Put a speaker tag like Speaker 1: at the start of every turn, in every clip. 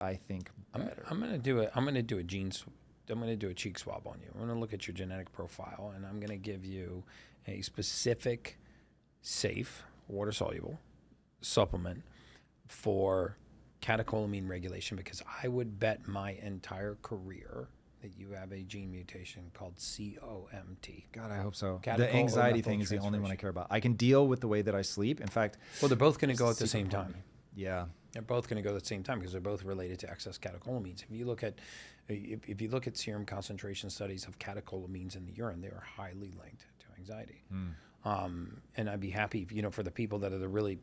Speaker 1: I think, better.
Speaker 2: I'm going to do I'm going to do a I'm going to do a cheek swab on you. I'm going to look at your genetic profile, and I'm going to give you a specific, safe, water-soluble supplement for catecholamine regulation, because I would bet my entire career that you have a gene mutation called COMT.
Speaker 1: God, I hope so.
Speaker 2: Catechol
Speaker 1: The anxiety
Speaker 2: or
Speaker 1: thing is the only one I
Speaker 2: methyltransferation.
Speaker 1: care about. I can deal with the way that I sleep. In fact,
Speaker 2: Well, they're both going to go at the
Speaker 1: secret
Speaker 2: same
Speaker 1: part of
Speaker 2: time.
Speaker 1: me. Yeah.
Speaker 2: They're both going to go at the same time because they're both related to excess catecholamines. If you look at serum concentration studies of catecholamines in the urine, they are highly linked to anxiety. And I'd be happy, for the people that are the really,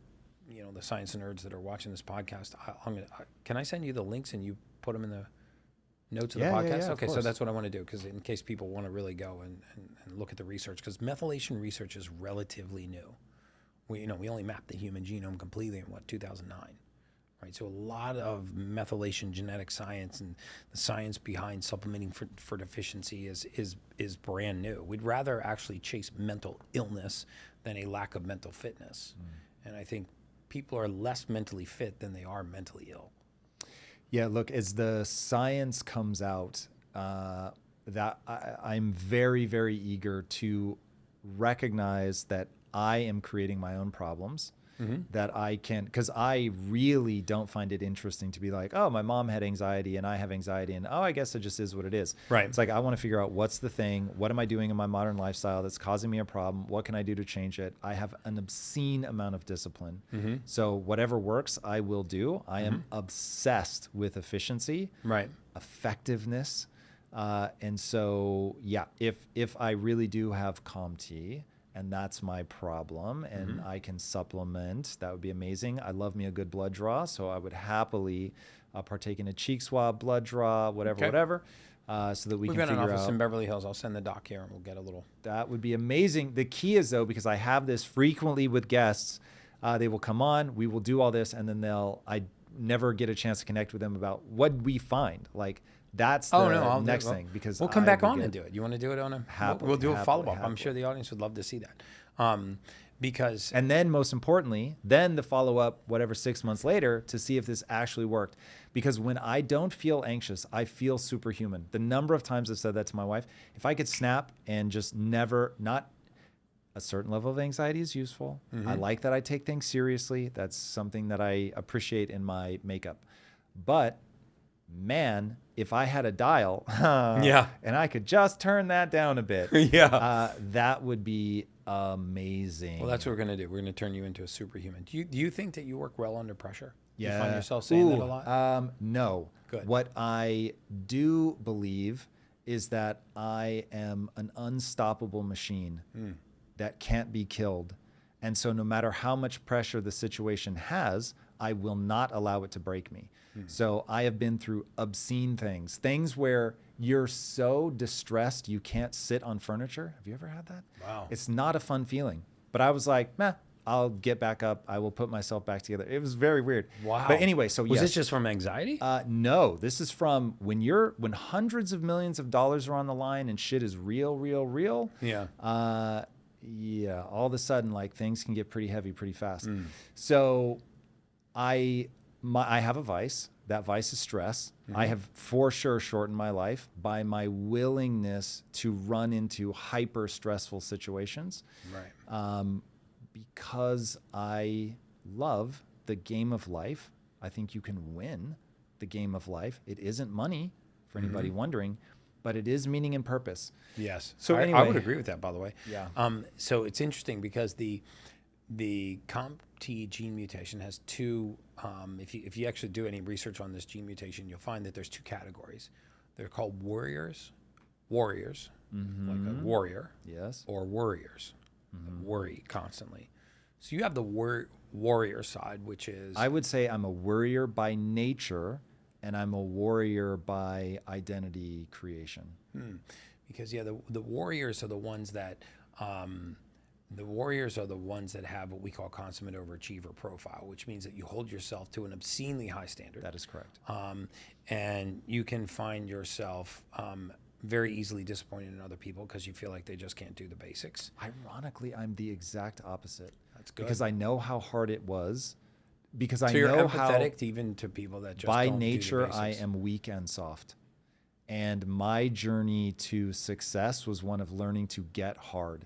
Speaker 2: the science nerds that are watching this podcast. Can I send you the links and you put them in the notes of the podcast?
Speaker 1: Yeah,
Speaker 2: okay, so that's what I want to do, because in case people want to really go and look at the research, because methylation research is relatively new. We only mapped the human genome completely in 2009. Right, so a lot of methylation genetic science and the science behind supplementing for deficiency is brand new. We'd rather actually chase mental illness than a lack of mental fitness. And I think people are less mentally fit than they are mentally ill.
Speaker 1: Yeah, look, as the science comes out, that I'm very, very eager to recognize that I am creating my own problems. That I can, because I really don't find it interesting to be like, oh, my mom had anxiety and I have anxiety, and I guess it just is what it is.
Speaker 2: Right.
Speaker 1: It's like, I want to figure out what's the thing, what am I doing in my modern lifestyle that's causing me a problem, what can I do to change it? I have an obscene amount of discipline. So whatever works, I will do. I am obsessed with efficiency,
Speaker 2: Right.
Speaker 1: effectiveness. And so, yeah, if I really do have COMT, and that's my problem, and I can supplement, that would be amazing. I love me a good blood draw, so I would happily partake in a cheek swab, blood draw, whatever, so that we
Speaker 2: We've
Speaker 1: can
Speaker 2: got an
Speaker 1: figure
Speaker 2: office
Speaker 1: out.
Speaker 2: in Beverly Hills. I'll send the doc here and we'll get a little.
Speaker 1: That would be amazing. The key is, though, because I have this frequently with guests, they will come on, we will do all this, and then I never get a chance to connect with them about what we find. Like, that's the next thing, because
Speaker 2: we'll come back on and do it. You want to do it on we'll do a follow-up. I'm sure the audience would love to see that. Because
Speaker 1: and then, most importantly, then the follow-up, whatever, 6 months later, to see if this actually worked. Because when I don't feel anxious, I feel superhuman. The number of times I've said that to my wife, if I could snap and just not a certain level of anxiety is useful. I like that I take things seriously. That's something that I appreciate in my makeup. But man, if I had a dial and I could just turn that down a bit, that would be amazing.
Speaker 2: Well, that's what we're going to do. We're going to turn you into a superhuman. Do you think that you work well under pressure?
Speaker 1: Yeah.
Speaker 2: You find yourself saying that a lot?
Speaker 1: No.
Speaker 2: Good.
Speaker 1: What I do believe is that I am an unstoppable machine that can't be killed. And so no matter how much pressure the situation has, I will not allow it to break me. So I have been through obscene things where you're so distressed you can't sit on furniture. Have you ever had that?
Speaker 2: Wow.
Speaker 1: It's not a fun feeling. But I was like, I'll get back up. I will put myself back together. It was very weird.
Speaker 2: Wow.
Speaker 1: But anyway, so
Speaker 2: was this just from anxiety?
Speaker 1: No, this is from when hundreds of millions of dollars are on the line and shit is real.
Speaker 2: Yeah.
Speaker 1: All of a sudden, like, things can get pretty heavy pretty fast. So I have a vice. That vice is stress. I have for sure shortened my life by my willingness to run into hyper stressful situations.
Speaker 2: Right.
Speaker 1: Because I love the game of life. I think you can win the game of life. It isn't money, for anybody wondering, but it is meaning and purpose.
Speaker 2: Yes.
Speaker 1: So
Speaker 2: I
Speaker 1: anyway,
Speaker 2: would agree with that, by the way.
Speaker 1: Yeah.
Speaker 2: So it's interesting because the CT Gene Mutation has two. If you actually do any research on this gene mutation, you'll find that there's two categories. They're called Worriers, like a warrior.
Speaker 1: Yes.
Speaker 2: Or Worriers, worry constantly. So you have the warrior side, which is...
Speaker 1: I would say I'm a worrier by nature, and I'm a warrior by identity creation.
Speaker 2: Because the warriors are the ones that have what we call consummate overachiever profile, which means that you hold yourself to an obscenely high standard.
Speaker 1: That is correct.
Speaker 2: And you can find yourself very easily disappointed in other people because you feel like they just can't do the basics.
Speaker 1: Ironically, I'm the exact opposite.
Speaker 2: That's good.
Speaker 1: Because I know how hard it was because
Speaker 2: So
Speaker 1: I
Speaker 2: you're
Speaker 1: know how
Speaker 2: empathetic even to people that just
Speaker 1: by
Speaker 2: don't do the
Speaker 1: nature I
Speaker 2: basics.
Speaker 1: am weak and soft. And my journey to success was one of learning to get hard,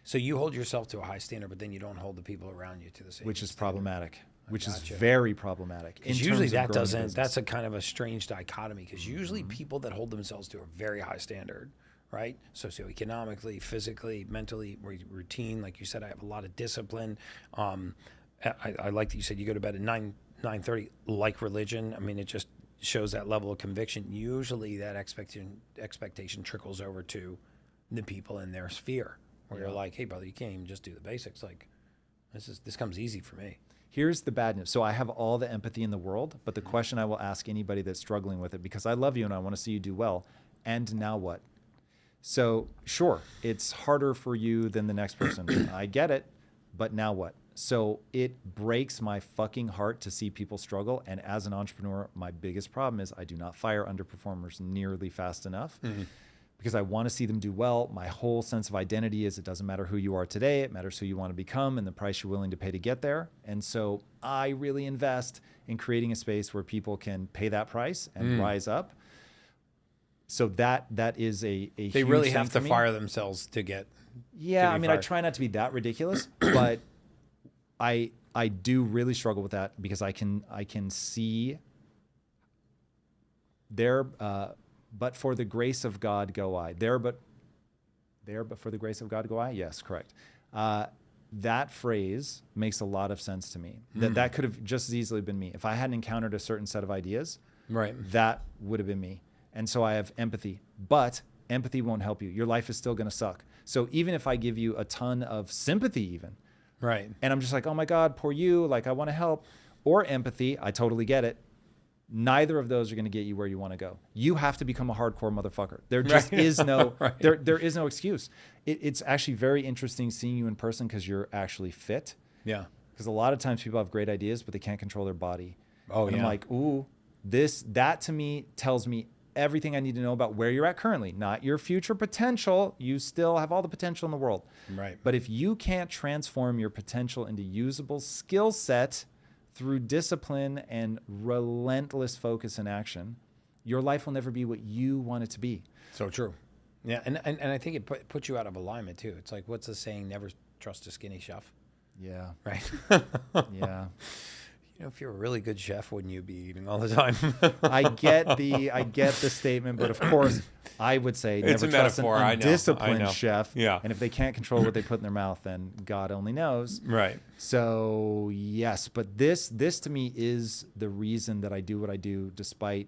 Speaker 2: So you hold yourself to a high standard, but then you don't hold the people around you to the same
Speaker 1: which is
Speaker 2: standard.
Speaker 1: problematic, which is
Speaker 2: gotcha.
Speaker 1: very problematic. In
Speaker 2: Because usually
Speaker 1: terms of
Speaker 2: that
Speaker 1: growing a
Speaker 2: doesn't,
Speaker 1: business.
Speaker 2: that's a kind of a strange dichotomy, because usually people that hold themselves to a very high standard, right? Socioeconomically, physically, mentally, routine, like you said, I have a lot of discipline. I like that you said you go to bed at 9:30, like religion. I mean, it just shows that level of conviction. Usually that expectation trickles over to the people in their sphere, where you're like, hey brother, you can't even just do the basics. Like this comes easy for me.
Speaker 1: Here's the bad news. So I have all the empathy in the world, but the question I will ask anybody that's struggling with it, because I love you and I want to see you do well, and now what? So sure, it's harder for you than the next person. I get it, but now what? So it breaks my fucking heart to see people struggle. And as an entrepreneur, my biggest problem is I do not fire underperformers nearly fast enough. Because I want to see them do well. My whole sense of identity is it doesn't matter who you are today, it matters who you want to become and the price you're willing to pay to get there. And so I really invest in creating a space where people can pay that price and rise up. So that is a
Speaker 2: They
Speaker 1: huge
Speaker 2: really
Speaker 1: thing
Speaker 2: have
Speaker 1: for
Speaker 2: to
Speaker 1: me.
Speaker 2: fire themselves to get.
Speaker 1: Yeah,
Speaker 2: to be
Speaker 1: I mean, I
Speaker 2: fired.
Speaker 1: try not to be that ridiculous, but I do really struggle with that because I can see there, but for the grace of God go I. There, but for the grace of God go I. Yes, correct. That phrase makes a lot of sense to me. That could have just as easily been me if I hadn't encountered a certain set of ideas.
Speaker 2: Right.
Speaker 1: That would have been me. And so I have empathy, but empathy won't help you. Your life is still going to suck. So even if I give you a ton of sympathy, even.
Speaker 2: Right.
Speaker 1: And I'm just like, oh my God, poor you. Like, I want to help. Or empathy, I totally get it. Neither of those are going to get you where you want to go. You have to become a hardcore motherfucker. There just is no, there is no excuse. It's actually very interesting seeing you in person because you're actually fit.
Speaker 2: Yeah.
Speaker 1: Because a lot of times people have great ideas, but they can't control their body.
Speaker 2: Oh,
Speaker 1: and
Speaker 2: yeah.
Speaker 1: I'm like, ooh, that to me tells me everything I need to know about where you're at currently, not your future potential. You still have all the potential in the world.
Speaker 2: Right.
Speaker 1: But if you can't transform your potential into usable skill set through discipline and relentless focus and action, your life will never be what you want it to be.
Speaker 2: So true. Yeah. And I think it puts you out of alignment too. It's like, what's the saying? Never trust a skinny chef.
Speaker 1: Yeah.
Speaker 2: Right.
Speaker 1: Yeah.
Speaker 2: You know, if you're a really good chef, wouldn't you be eating all the time?
Speaker 1: I get the statement, but of course I would say
Speaker 2: It's
Speaker 1: never
Speaker 2: a
Speaker 1: trust an
Speaker 2: metaphor, I know, I
Speaker 1: undisciplined
Speaker 2: know.
Speaker 1: chef.
Speaker 2: Yeah.
Speaker 1: And if they can't control what they put in their mouth, then God only knows.
Speaker 2: Right.
Speaker 1: So yes, but this to me is the reason that I do what I do, despite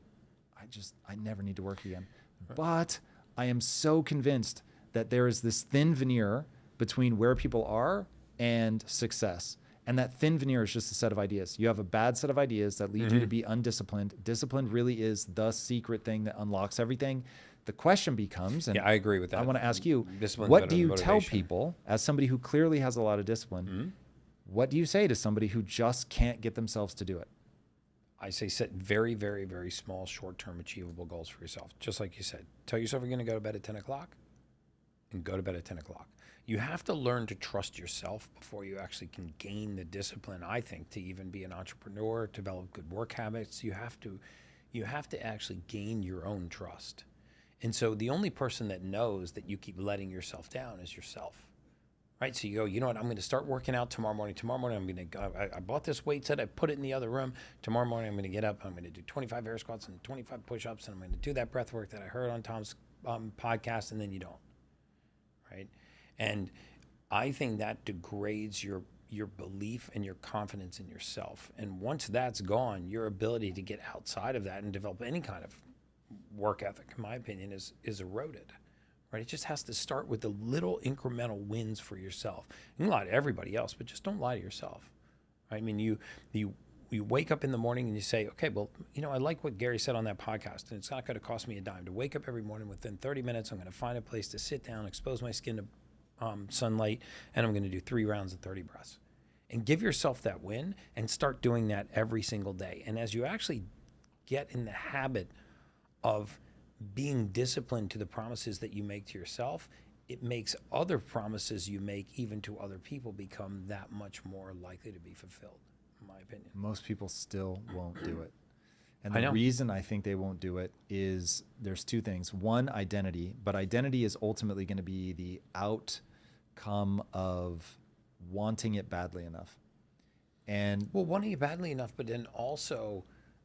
Speaker 1: I never need to work again. Right. But I am so convinced that there is this thin veneer between where people are and success. And that thin veneer is just a set of ideas. You have a bad set of ideas that lead you to be undisciplined. Discipline really is the secret thing that unlocks everything. The question becomes, and
Speaker 2: yeah, I agree with that.
Speaker 1: I want to ask you,
Speaker 2: Discipline's
Speaker 1: what
Speaker 2: better
Speaker 1: do
Speaker 2: than
Speaker 1: you tell
Speaker 2: motivation.
Speaker 1: people, as somebody who clearly has a lot of discipline, what do you say to somebody who just can't get themselves to do it?
Speaker 2: I say set very, very, very small, short-term, achievable goals for yourself. Just like you said, tell yourself you're going to go to bed at 10 o'clock and go to bed at 10 o'clock. You have to learn to trust yourself before you actually can gain the discipline, I think, to even be an entrepreneur, develop good work habits. You have to actually gain your own trust. And so the only person that knows that you keep letting yourself down is yourself. Right? So you go, you know what, I'm going to start working out tomorrow morning. Tomorrow morning, I'm going to, I bought this weight set. I put it in the other room. Tomorrow morning, I'm going to get up. I'm going to do 25 air squats and 25 push-ups. And I'm going to do that breath work that I heard on Tom's podcast. And then you don't. Right? And I think that degrades your belief and your confidence in yourself. And once that's gone, your ability to get outside of that and develop any kind of work ethic, in my opinion, is eroded. Right? It just has to start with the little incremental wins for yourself. You can lie to everybody else, but just don't lie to yourself. Right? I mean, you wake up in the morning and you say, okay, well, you know, I like what Gary said on that podcast, and it's not going to cost me a dime to wake up every morning. Within 30 minutes, I'm going to find a place to sit down, expose my skin to sunlight, and I'm going to do 3 rounds of 30 breaths. And give yourself that win and start doing that every single day. And as you actually get in the habit of being disciplined to the promises that you make to yourself, it makes other promises you make even to other people become that much more likely to be fulfilled, in my opinion.
Speaker 1: Most people still won't do it. And
Speaker 2: I
Speaker 1: the
Speaker 2: know.
Speaker 1: reason I think they won't do it is there's two things. One, identity, but identity is ultimately going to be the outcome of wanting it badly enough. And
Speaker 2: Well, wanting it badly enough, but then also,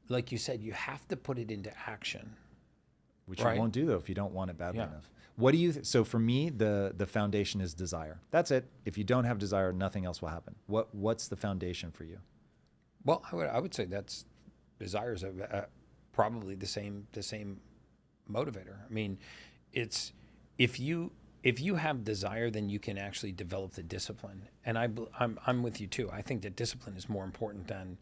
Speaker 2: like you said, you have to put it into action.
Speaker 1: which
Speaker 2: Right.
Speaker 1: you won't do though if you don't want it badly
Speaker 2: Yeah.
Speaker 1: enough. What do you so for me the foundation is desire. That's it. If you don't have desire, nothing else will happen. What's the foundation for you?
Speaker 2: Well, I would say that's desire is probably the same motivator. I mean, it's if you have desire, then you can actually develop the discipline. And I'm with you too. I think that discipline is more important than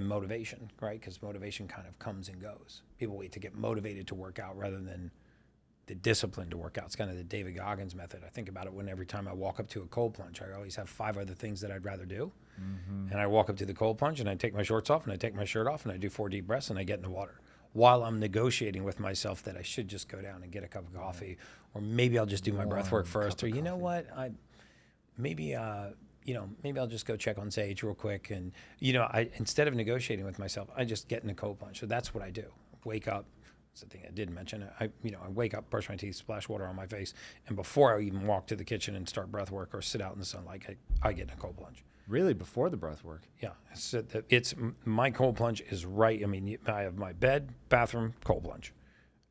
Speaker 2: motivation, right? Because motivation kind of comes and goes. People wait to get motivated to work out rather than the discipline to work out. It's kind of the David Goggins method. I think about it when every time I walk up to a cold plunge, I always have 5 other things that I'd rather do. And I walk up to the cold plunge and I take my shorts off and I take my shirt off and I do 4 deep breaths and I get in the water while I'm negotiating with myself that I should just go down and get a cup of coffee, or maybe I'll just do my breath work first, or you know what, maybe I'll just go check on Sage real quick. And instead of negotiating with myself, I just get in a cold plunge. So that's what I do. Wake up. That's the thing I did mention. I wake up, brush my teeth, splash water on my face, and before I even walk to the kitchen and start breath work or sit out in the sunlight, I get in a cold plunge.
Speaker 1: Really, before the breath work?
Speaker 2: Yeah, it's my cold plunge is right. I mean, I have my bed, bathroom, cold plunge,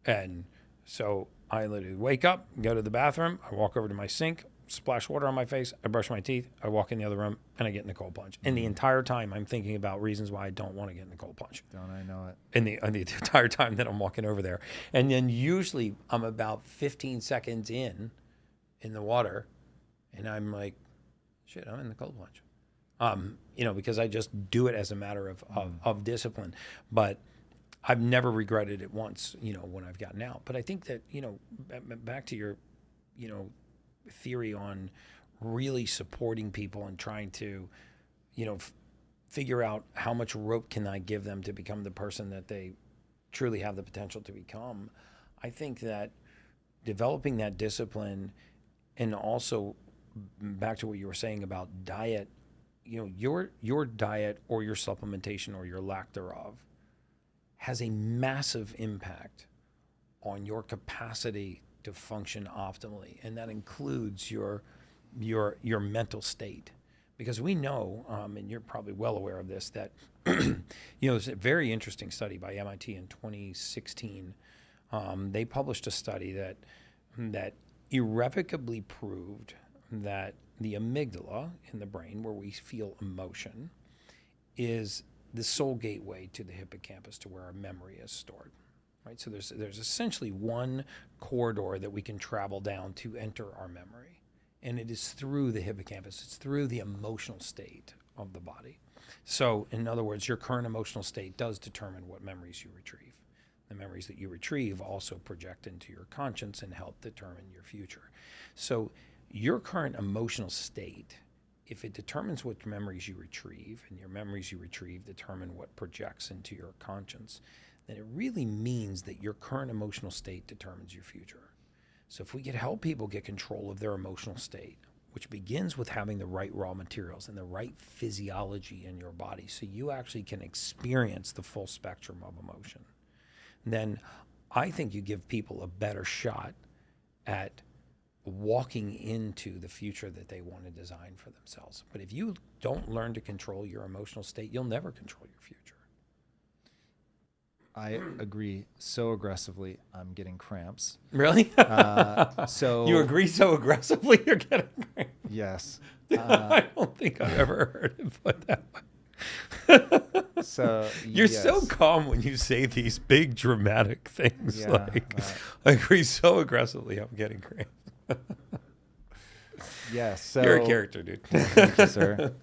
Speaker 2: and so I literally wake up, go to the bathroom, I walk over to my sink, splash water on my face, I brush my teeth, I walk in the other room, and I get in a cold plunge. And the entire time, I'm thinking about reasons why I don't want to get in a cold plunge.
Speaker 1: Don't I know it?
Speaker 2: And the entire time that I'm walking over there. And then usually I'm about 15 seconds in the water, and I'm like, shit, I'm in the cold plunge. Because I just do it as a matter of discipline. But I've never regretted it once, when I've gotten out. But I think that, back to your, theory on really supporting people and trying to, figure out how much rope can I give them to become the person that they truly have the potential to become. I think that developing that discipline, and also back to what you were saying about diet, your diet or your supplementation or your lack thereof has a massive impact on your capacity to function optimally, and that includes your mental state. Because we know, and you're probably well aware of this, that there's a very interesting study by MIT in 2016. They published a study that irrevocably proved that the amygdala in the brain, where we feel emotion, is the sole gateway to the hippocampus, to where our memory is stored. Right, so there's essentially one corridor that we can travel down to enter our memory, and it is through the hippocampus. It's through the emotional state of the body. So, in other words, your current emotional state does determine what memories you retrieve. The memories that you retrieve also project into your conscience and help determine your future. So, your current emotional state, if it determines what memories you retrieve, and your memories you retrieve determine what projects into your conscience, then it really means that your current emotional state determines your future. So if we could help people get control of their emotional state, which begins with having the right raw materials and the right physiology in your body, so you actually can experience the full spectrum of emotion, then I think you give people a better shot at walking into the future that they want to design for themselves. But if you don't learn to control your emotional state, you'll never control your future.
Speaker 1: I agree so aggressively, I'm getting cramps.
Speaker 2: Really?
Speaker 1: So
Speaker 2: You agree so aggressively, you're getting cramps.
Speaker 1: Yes.
Speaker 2: I don't think I've ever heard it put that way.
Speaker 1: So
Speaker 2: You're
Speaker 1: yes.
Speaker 2: so calm when you say these big dramatic things.
Speaker 1: Yeah,
Speaker 2: I agree so aggressively, I'm getting cramps.
Speaker 1: Yes. So
Speaker 2: You're a character, dude.
Speaker 1: Thank you, sir.